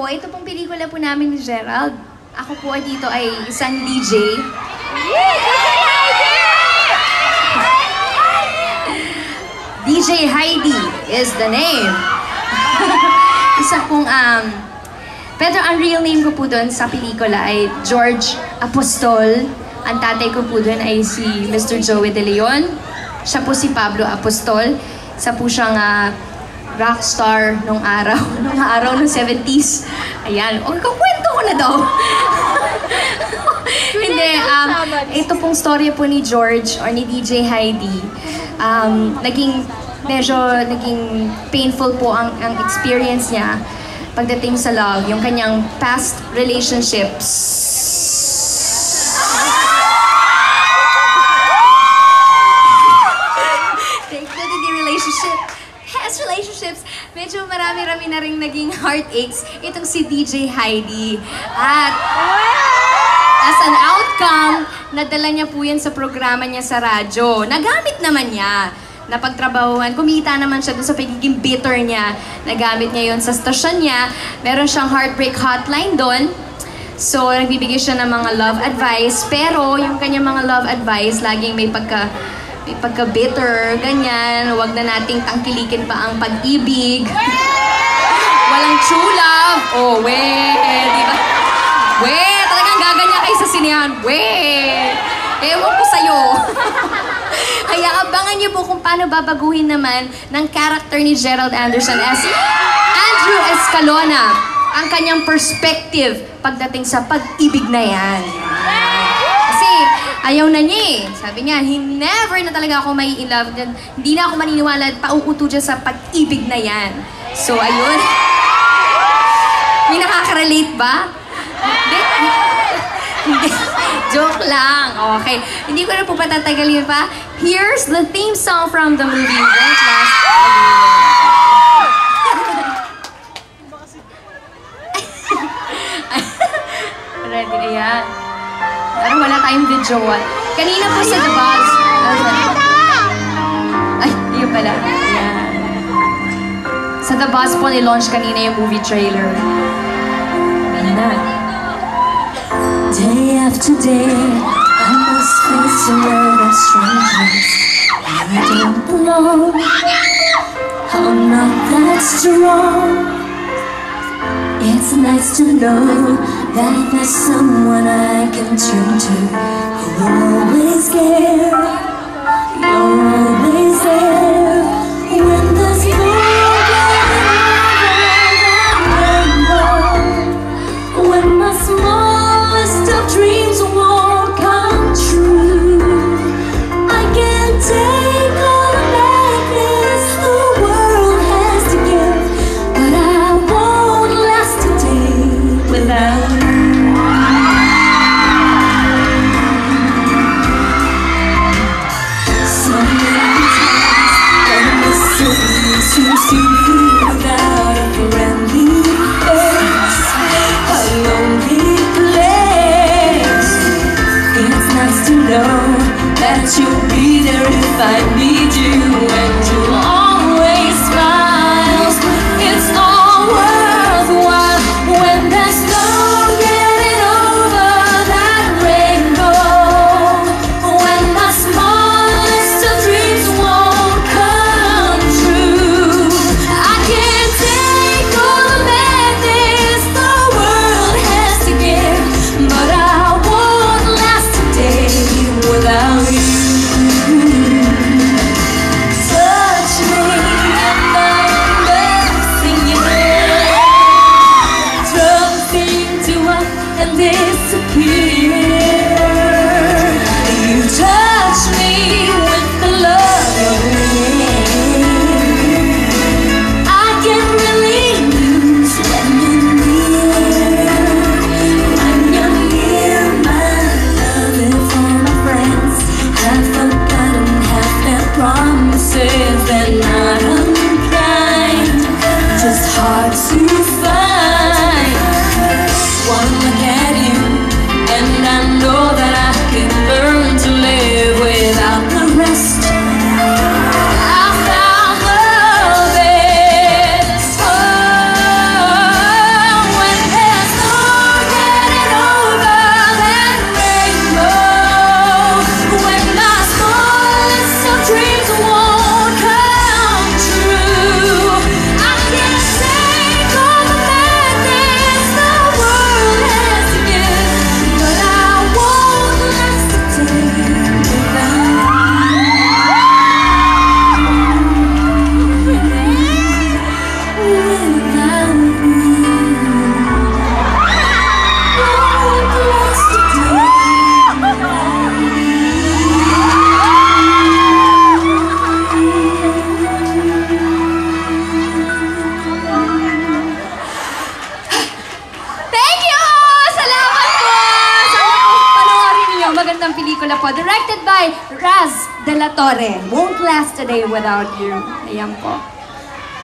po, ito pong pelikula po namin ni Gerald. Ako po dito ay isang DJ. DJ Heidi is the name. Isa pong, pero ang real name ko po doon sa pelikula ay George Apostol. Ang tatay ko po doon ay si Mr. Joey De Leon. Siya po si Pablo Apostol. Isa po siyang rockstar nung araw ng 70s. Ayan, kakwento ko na daw. Hindi, ito pong storya po ni George or ni DJ Heidi. Naging painful po ang experience niya pagdating sa love, yung kanyang past relationships. Relationships, medyo marami-rami na rin naging heartaches itong si DJ Heidi. At as an outcome, nadala niya po yan sa programa niya sa radyo. Nagamit naman niya. Napagtrabahuhan, kumita naman siya doon sa pagiging bitter niya. Nagamit niya yon sa stasyon niya. Meron siyang heartbreak hotline doon. So, nagbibigay siya ng mga love advice. Pero, yung kanyang mga love advice, laging may pagka-bitter, ganyan. Huwag na nating tangkilikin pa ang pag-ibig. Walang true love. Oh, di ba? Talagang gaganyan kayo sa sinehan. Ewan ko sa'yo. Kaya abangan niyo po kung paano babaguhin naman ng character ni Gerald Anderson as Andrew Escalona ang kanyang perspective pagdating sa pag-ibig na yan. Kasi ayaw na niya eh. Sabi niya, never na talaga ako may in love. Hindi na ako maniniwala at pauuto dyan sa pag-ibig na yan. So, ayun. May nakaka-relate ba? Hindi. Joke lang. Okay. Hindi ko na po patatagalin pa. Here's the theme song from the movie Won't Last Ready na yan. Parang wala tayong video. Kanina po sa The Buzz. Ay, yun pala. Yan. Sa The Buzz po ni-launch kanina yung movie trailer. Yan na. Day after day, I must face a world of strangers. I don't belong. I'm not that strong. It's nice to know that there's someone I can turn to. You're always there. You're always there. When there's no rainbow, when my smallest of dreams won't come true, I can't take all the madness the world has to give, but I won't last a day without you. So many times when the city seems to be without a friendly face, a lonely place. It's nice to know that you'll be there if I need you, and you'll always smile. It's all worthwhile when there's no getting over that rainbow, when my smallest of dreams won't come true. I can't take all the madness the world has to give, but I won't last a day without you. kay Raz De La Torre. Won't Last a Day Without You. Ayan po.